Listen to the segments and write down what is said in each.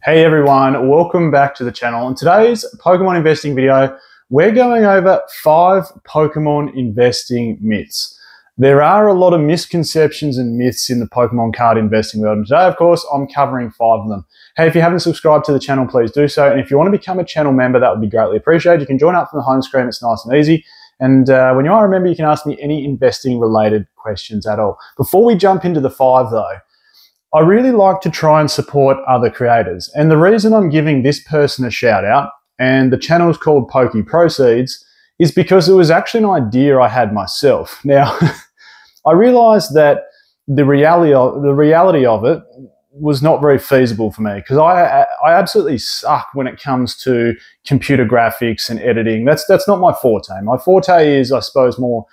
Hey everyone, welcome back to the channel. In today's Pokemon investing video, we're going over 5 Pokemon investing myths. There are a lot of misconceptions and myths in the Pokemon card investing world. And today, of course, I'm covering 5 of them. Hey, if you haven't subscribed to the channel, please do so. And if you want to become a channel member, that would be greatly appreciated. You can join up from the home screen. It's nice and easy. And when you are a member, you can ask me any investing related questions at all. Before we jump into the 5 though, I really like to try and support other creators. And the reason I'm giving this person a shout out, and the channel is called Poke Proceeds, is because it was actually an idea I had myself. Now, I realized that the reality of it was not very feasible for me because I absolutely suck when it comes to computer graphics and editing. That's not my forte. My forte is, I suppose, more,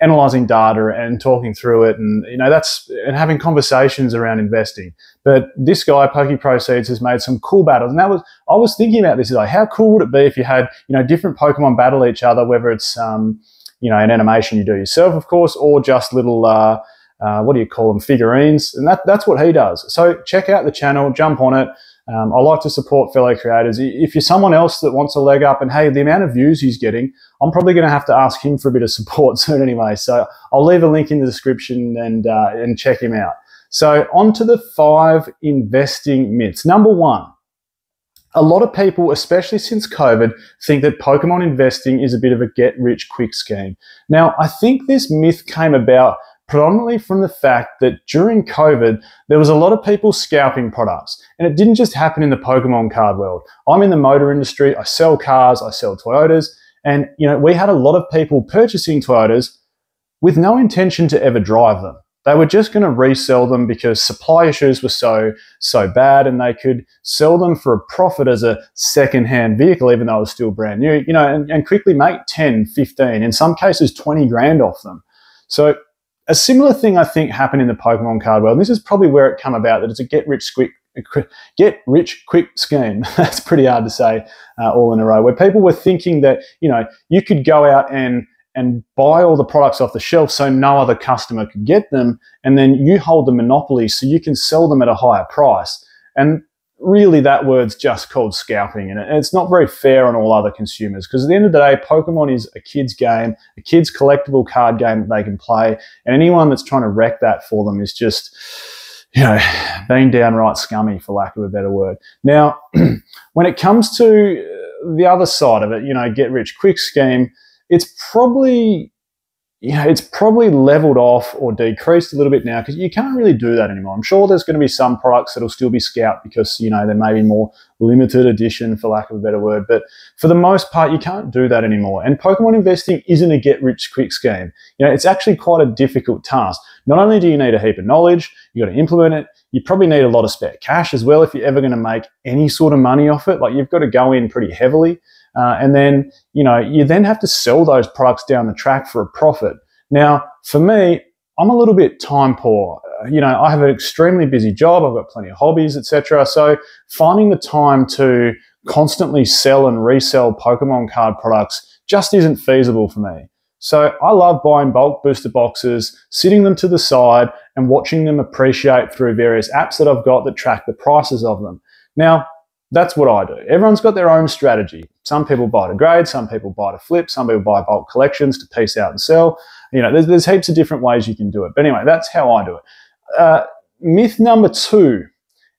analyzing data and talking through it, and and having conversations around investing. But this guy, Poke Proceeds, has made some cool battles, and I was thinking about this, like, how cool would it be if you had different Pokemon battle each other, whether it's an animation you do yourself, of course, or just little what do you call them, figurines, and that's what he does. So check out the channel, jump on it. I like to support fellow creators. If you're someone else that wants a leg up, and hey, the amount of views he's getting, I'm probably going to have to ask him for a bit of support soon anyway. So I'll leave a link in the description and check him out. So on to the 5 investing myths. Number 1, a lot of people, especially since COVID, think that Pokemon investing is a bit of a get-rich-quick scheme. Now, I think this myth came about predominantly from the fact that during COVID, there was a lot of people scalping products. And it didn't just happen in the Pokemon card world. I'm in the motor industry. I sell cars. I sell Toyotas. And, we had a lot of people purchasing Toyotas with no intention to ever drive them. They were just going to resell them because supply issues were so bad, and they could sell them for a profit as a second-hand vehicle, even though it was still brand new, and quickly make 10, 15, in some cases 20 grand off them. So a similar thing, I think, happened in the Pokemon card world. And this is probably where it came about, that it's a get-rich-quick scheme. That's pretty hard to say all in a row, where people were thinking that, you could go out and buy all the products off the shelf so no other customer could get them, and then you hold the monopoly so you can sell them at a higher price. And really, that word's just called scalping, and it's not very fair on all other consumers, because at the end of the day, Pokemon is a kid's game, a kid's collectible card game that they can play, and anyone that's trying to wreck that for them is just, being downright scummy, for lack of a better word. Now, when it comes to the other side of it, get-rich-quick scheme, it's probably leveled off or decreased a little bit now, because you can't really do that anymore. I'm sure there's going to be some products that'll still be scalped because, there may be more limited edition, for lack of a better word. But for the most part, you can't do that anymore. And Pokemon investing isn't a get-rich-quick scheme. It's actually quite a difficult task. Not only do you need a heap of knowledge, you've got to implement it, you probably need a lot of spare cash as well if you're ever going to make any sort of money off it. Like, you've got to go in pretty heavily. And then, you then have to sell those products down the track for a profit. Now, for me, I'm a little bit time poor. I have an extremely busy job. I've got plenty of hobbies, etc. So finding the time to constantly sell and resell Pokemon card products just isn't feasible for me. So I love buying bulk booster boxes, sitting them to the side and watching them appreciate through various apps that I've got that track the prices of them. Now, that's what I do. Everyone's got their own strategy. Some people buy to grade, some people buy to flip, some people buy bulk collections to piece out and sell. There's heaps of different ways you can do it. But anyway, that's how I do it. Myth number 2,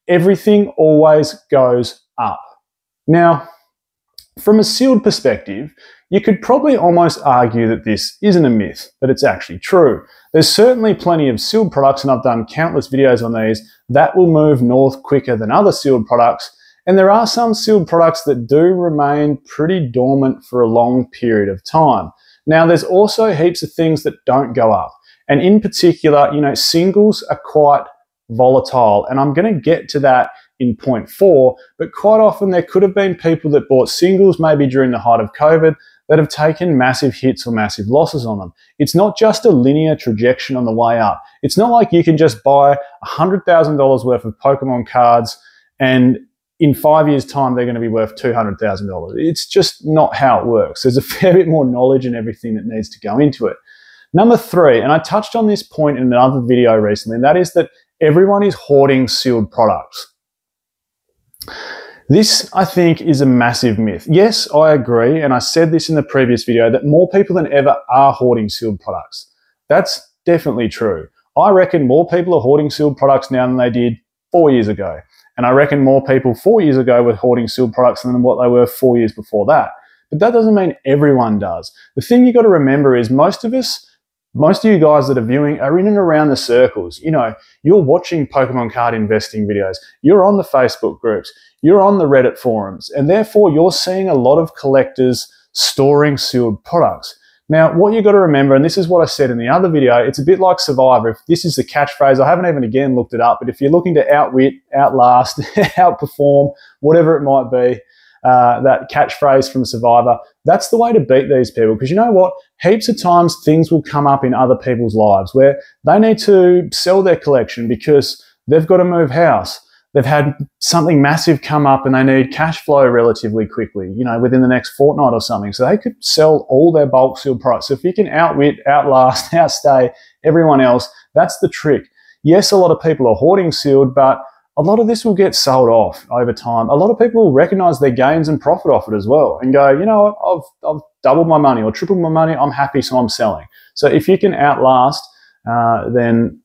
everything always goes up. Now, from a sealed perspective, you could probably almost argue that this isn't a myth, but it's actually true. There's certainly plenty of sealed products, and I've done countless videos on these, that will move north quicker than other sealed products. And there are some sealed products that do remain pretty dormant for a long period of time. Now, there's also heaps of things that don't go up. And in particular, singles are quite volatile. And I'm going to get to that in point 4. But quite often there could have been people that bought singles maybe during the height of COVID that have taken massive hits or massive losses on them. It's not just a linear trajectory on the way up. It's not like you can just buy $100,000 worth of Pokemon cards and in 5 years' time, they're going to be worth $200,000. It's just not how it works. There's a fair bit more knowledge and everything that needs to go into it. Number 3, and I touched on this point in another video recently, and that is that everyone is hoarding sealed products. This, I think, is a massive myth. Yes, I agree, and I said this in the previous video, that more people than ever are hoarding sealed products. That's definitely true. I reckon more people are hoarding sealed products now than they did 4 years ago. And I reckon more people 4 years ago were hoarding sealed products than what they were 4 years before that. But that doesn't mean everyone does. The thing you got to remember is most of you guys that are viewing are in and around the circles. You know, you're watching Pokemon card investing videos. You're on the Facebook groups. You're on the Reddit forums. And therefore, you're seeing a lot of collectors storing sealed products. Now, what you got to remember, and this is what I said in the other video, it's a bit like Survivor. If this is the catchphrase, I haven't even again looked it up, but if you're looking to outwit, outlast, outperform, whatever it might be, that catchphrase from Survivor, that's the way to beat these people. Because you know what? Heaps of times things will come up in other people's lives where they need to sell their collection because they've got to move house. They've had something massive come up and they need cash flow relatively quickly, you know, within the next fortnight or something. So they could sell all their bulk sealed products. So if you can outwit, outlast, outstay everyone else, that's the trick. Yes, a lot of people are hoarding sealed, but a lot of this will get sold off over time. A lot of people will recognize their gains and profit off it as well and go, you know what, I've doubled my money or tripled my money. I'm happy, so I'm selling. So if you can outlast, then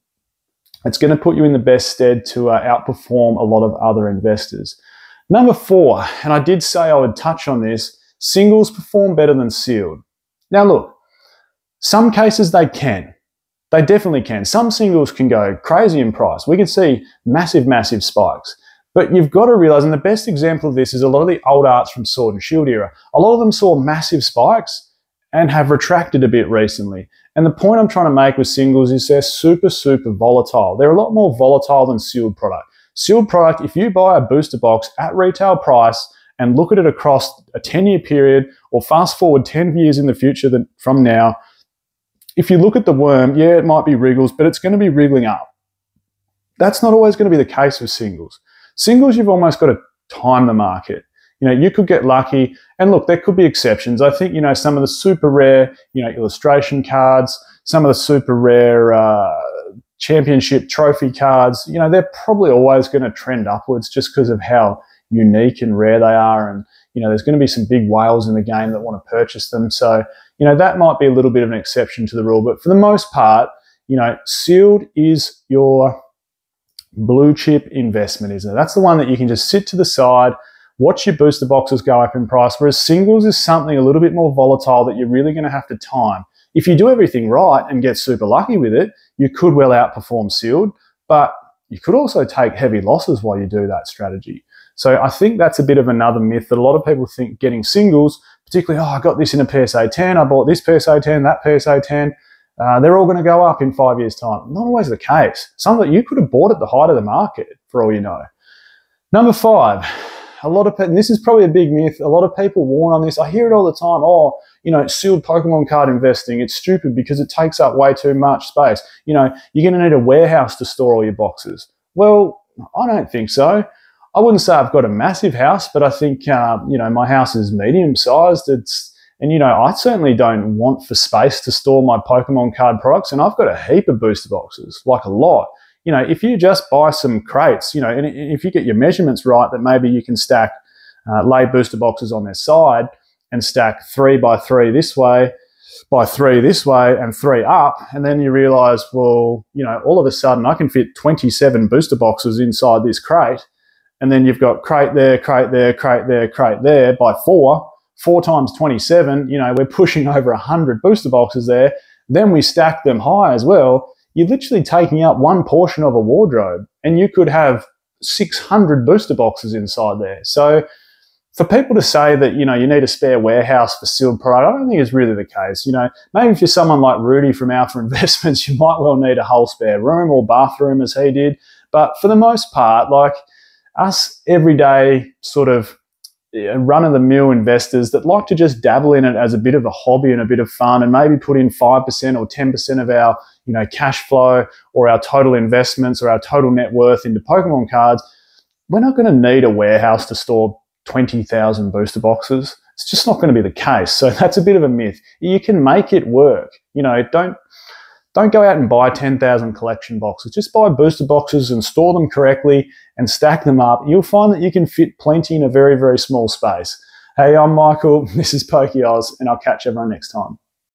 it's going to put you in the best stead to outperform a lot of other investors. Number 4, and I did say I would touch on this, singles perform better than sealed. Now look, some cases they can. They definitely can. Some singles can go crazy in price. We can see massive, massive spikes. But you've got to realize, and the best example of this is a lot of the old arts from Sword and Shield era. A lot of them saw massive spikes and have retracted a bit recently. And the point I'm trying to make with singles is they're super, super volatile. They're a lot more volatile than sealed product. Sealed product, if you buy a booster box at retail price and look at it across a 10-year period or fast forward 10 years in the future from now, if you look at the worm, yeah, it might be wriggles, but it's going to be wriggling up. That's not always going to be the case with singles. Singles, you've almost got to time the market. You know, you could get lucky, and look, there could be exceptions. I think, you know, some of the super rare, you know, illustration cards, some of the super rare championship trophy cards, you know, they're probably always going to trend upwards just because of how unique and rare they are. And, you know, there's going to be some big whales in the game that want to purchase them. So, you know, that might be a little bit of an exception to the rule. But for the most part, you know, sealed is your blue chip investment, isn't it? That's the one that you can just sit to the side, watch your booster boxes go up in price, whereas singles is something a little bit more volatile that you're really going to have to time. If you do everything right and get super lucky with it, you could well outperform sealed, but you could also take heavy losses while you do that strategy. So I think that's a bit of another myth that a lot of people think getting singles, particularly, oh, I got this in a PSA 10, I bought this PSA 10, that PSA 10, they're all going to go up in 5 years' time. Not always the case. Some that you could have bought at the height of the market, for all you know. Number 5. A lot of people, and this is probably a big myth, a lot of people warn on this. I hear it all the time. Oh, you know, sealed Pokemon card investing, it's stupid because it takes up way too much space. You know, you're going to need a warehouse to store all your boxes. Well, I don't think so. I wouldn't say I've got a massive house, but I think, you know, my house is medium-sized. And, you know, I certainly don't want for space to store my Pokemon card products, and I've got a heap of booster boxes, like a lot. You know, if you just buy some crates, you know, and if you get your measurements right, that maybe you can stack, lay booster boxes on their side and stack 3 by 3 this way, by 3 this way, and 3 up, and then you realize, well, you know, all of a sudden I can fit 27 booster boxes inside this crate, and then you've got crate there, crate there, crate there, crate there by 4 times 27, you know, we're pushing over 100 booster boxes there. Then we stack them high as well. You're literally taking up one portion of a wardrobe, and you could have 600 booster boxes inside there. So for people to say that, you know, you need a spare warehouse for sealed product, I don't think it's really the case. You know, maybe if you're someone like Rudy from Alpha Investments, you might well need a whole spare room or bathroom as he did. But for the most part, like us everyday sort of run-of-the-mill investors that like to just dabble in it as a bit of a hobby and a bit of fun and maybe put in 5% or 10% of our, you know, cash flow or our total investments or our total net worth into Pokemon cards, we're not going to need a warehouse to store 20,000 booster boxes. It's just not going to be the case. So that's a bit of a myth. You can make it work. You know, don't Don't go out and buy 10,000 collection boxes. Just buy booster boxes and store them correctly and stack them up. You'll find that you can fit plenty in a very, very small space. Hey, I'm Michael. This is PokeOz, and I'll catch everyone next time.